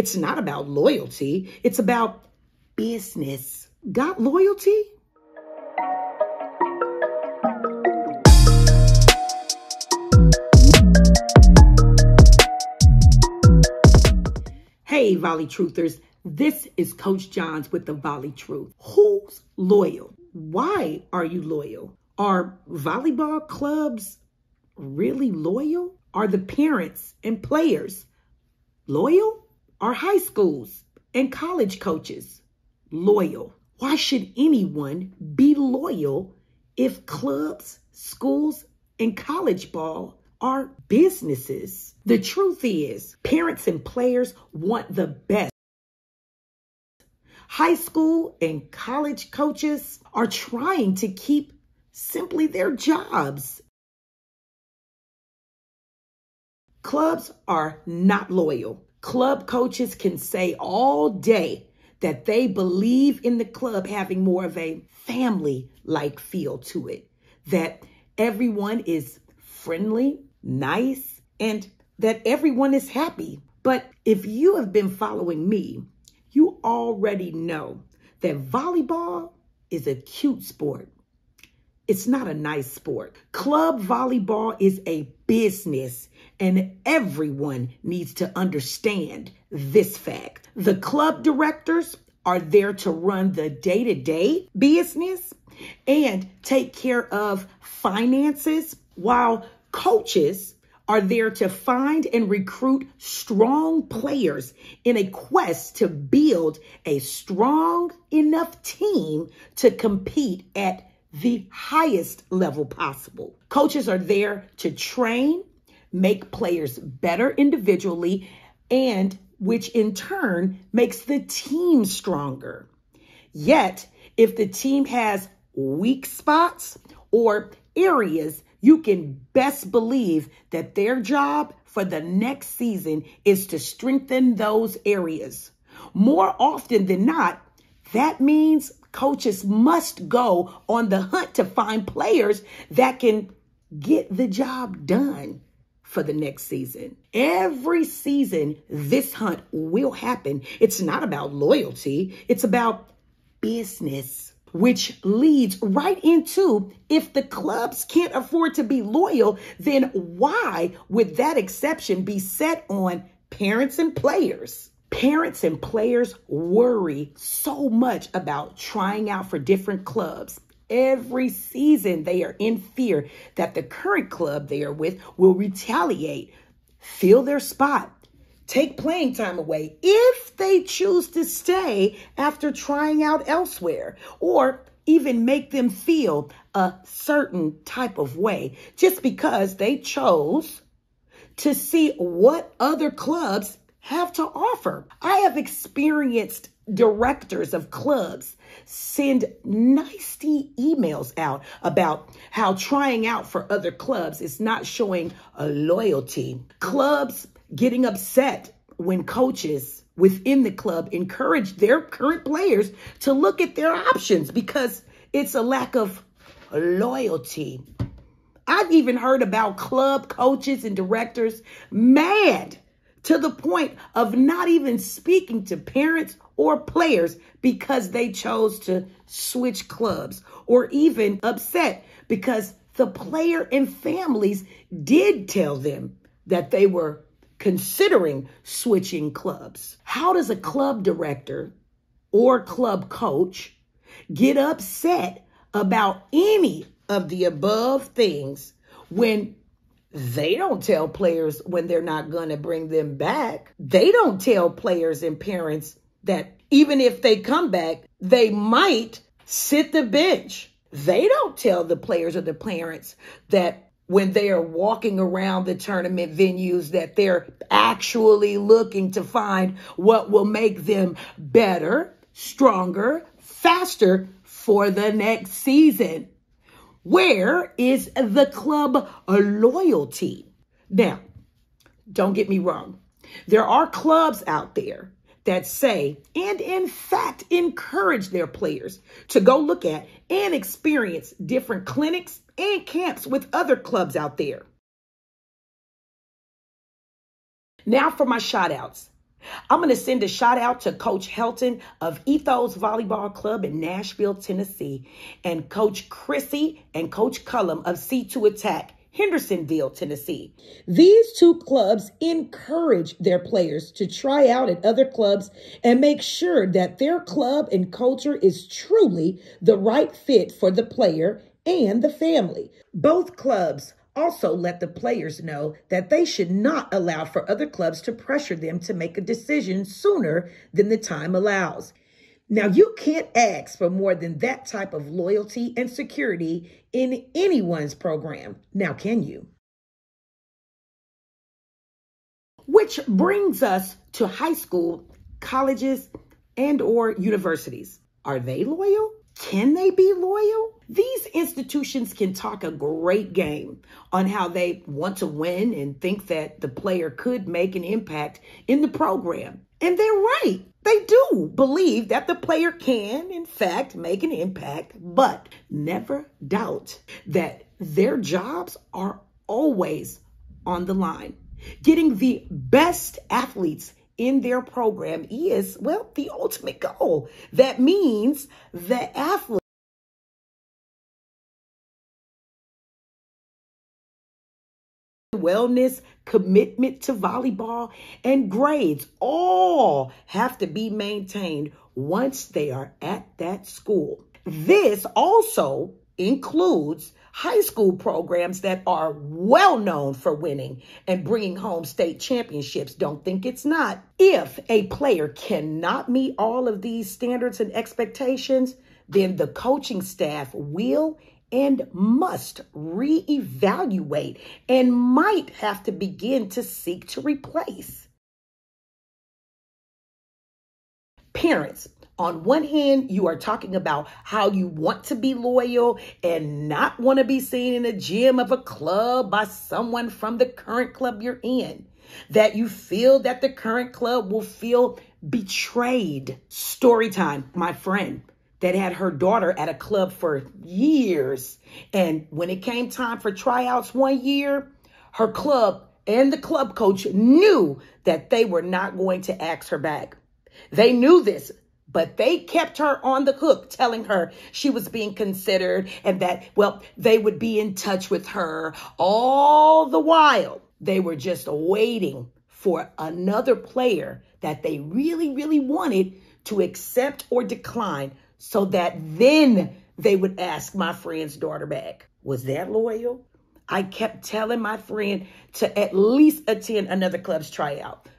It's not about loyalty. It's about business. Got loyalty? Hey, Volley Truthers. This is Coach Johns with the Volley Truth. Who's loyal? Why are you loyal? Are volleyball clubs really loyal? Are the parents and players loyal? Are high schools and college coaches loyal? Why should anyone be loyal if clubs, schools, and college ball are businesses? The truth is, parents and players want the best. High school and college coaches are trying to keep simply their jobs. Clubs are not loyal. Club coaches can say all day that they believe in the club having more of a family-like feel to it, that everyone is friendly, nice, and that everyone is happy. But if you have been following me, you already know that volleyball is a cute sport. It's not a nice sport. Club volleyball is a business, and everyone needs to understand this fact. The club directors are there to run the day-to-day business and take care of finances, while coaches are there to find and recruit strong players in a quest to build a strong enough team to compete at the highest level possible. Coaches are there to train, make players better individually, and which in turn makes the team stronger. Yet, if the team has weak spots or areas, you can best believe that their job for the next season is to strengthen those areas. More often than not, that means coaches must go on the hunt to find players that can get the job done for the next season. Every season, this hunt will happen. It's not about loyalty. It's about business, which leads right into, if the clubs can't afford to be loyal, then why would that exception be set on parents and players? Parents and players worry so much about trying out for different clubs. Every season, they are in fear that the current club they are with will retaliate, fill their spot, take playing time away if they choose to stay after trying out elsewhere, or even make them feel a certain type of way just because they chose to see what other clubs have to offer. I have experienced directors of clubs send nasty emails out about how trying out for other clubs is not showing a loyalty. Clubs getting upset when coaches within the club encourage their current players to look at their options because it's a lack of loyalty. I've even heard about club coaches and directors mad to the point of not even speaking to parents or players because they chose to switch clubs, or even upset because the player and families did tell them that they were considering switching clubs. How does a club director or club coach get upset about any of the above things when they don't tell players when they're not going to bring them back? They don't tell players and parents that even if they come back, they might sit the bench. They don't tell the players or the parents that when they are walking around the tournament venues that they're actually looking to find what will make them better, stronger, faster for the next season. Where is the club loyalty? Now, don't get me wrong. There are clubs out there that say, and in fact, encourage their players to go look at and experience different clinics and camps with other clubs out there. Now for my shout outs. I'm going to send a shout out to Coach Helton of Ethos Volleyball Club in Nashville, Tennessee, and Coach Chrissy and Coach Cullum of C2 Attack, Hendersonville, Tennessee. These two clubs encourage their players to try out at other clubs and make sure that their club and culture is truly the right fit for the player and the family. Both clubs also let the players know that they should not allow for other clubs to pressure them to make a decision sooner than the time allows. Now, you can't ask for more than that type of loyalty and security in anyone's program. Now, can you? Which brings us to high school, colleges, and or universities. Are they loyal? Can they be loyal? These institutions can talk a great game on how they want to win and think that the player could make an impact in the program. And they're right. They do believe that the player can, in fact, make an impact, but never doubt that their jobs are always on the line. Getting the best athletes in their program is, well, the ultimate goal. That means the athlete wellness, commitment to volleyball, and grades all have to be maintained once they are at that school. This also includes high school programs that are well known for winning and bringing home state championships. Don't think it's not. If a player cannot meet all of these standards and expectations, then the coaching staff will and must reevaluate and might have to begin to seek to replace. Parents, on one hand, you are talking about how you want to be loyal and not want to be seen in a gym of a club by someone from the current club you're in, that you feel that the current club will feel betrayed. Story time, my friend that had her daughter at a club for years. And when it came time for tryouts one year, her club and the club coach knew that they were not going to ask her back. They knew this, but they kept her on the hook, telling her she was being considered and that, well, they would be in touch with her. All the while, they were just waiting for another player that they really, really wanted to accept or decline, so that then they would ask my friend's daughter back. Was that loyal? I kept telling my friend to at least attend another club's tryout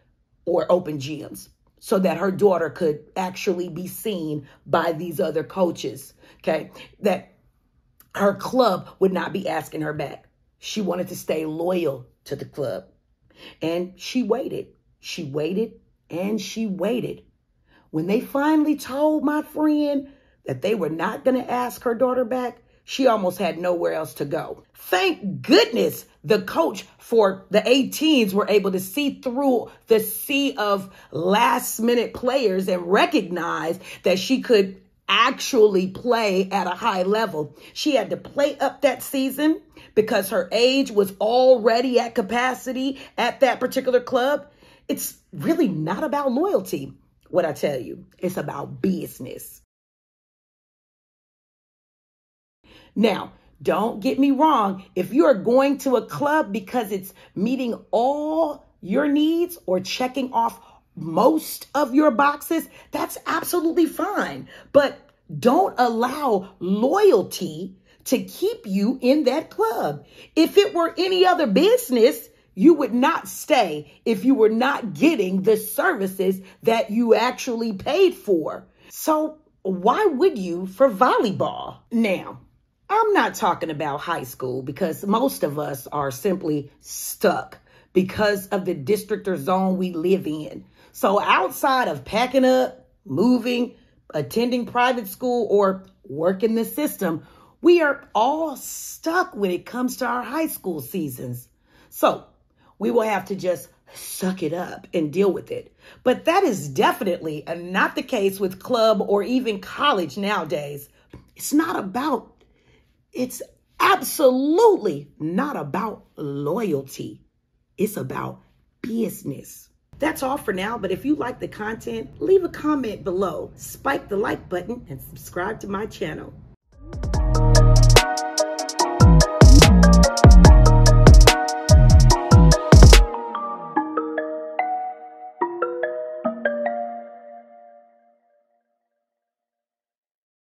or open gyms so that her daughter could actually be seen by these other coaches, okay? That her club would not be asking her back. She wanted to stay loyal to the club. And she waited. She waited and she waited. When they finally told my friend that they were not going to ask her daughter back, she almost had nowhere else to go. Thank goodness the coach for the 18s were able to see through the sea of last-minute players and recognize that she could actually play at a high level. She had to play up that season because her age was already at capacity at that particular club. It's really not about loyalty. What I tell you, it's about business. Now, don't get me wrong. If you are going to a club because it's meeting all your needs or checking off most of your boxes, that's absolutely fine. But don't allow loyalty to keep you in that club. If it were any other business, you would not stay if you were not getting the services that you actually paid for. So why would you for volleyball? Now, I'm not talking about high school because most of us are simply stuck because of the district or zone we live in. So outside of packing up, moving, attending private school, or working the system, we are all stuck when it comes to our high school seasons. So we will have to just suck it up and deal with it. But that is definitely not the case with club or even college nowadays. It's absolutely not about loyalty. It's about business. That's all for now, but if you like the content, leave a comment below, spike the like button, and subscribe to my channel.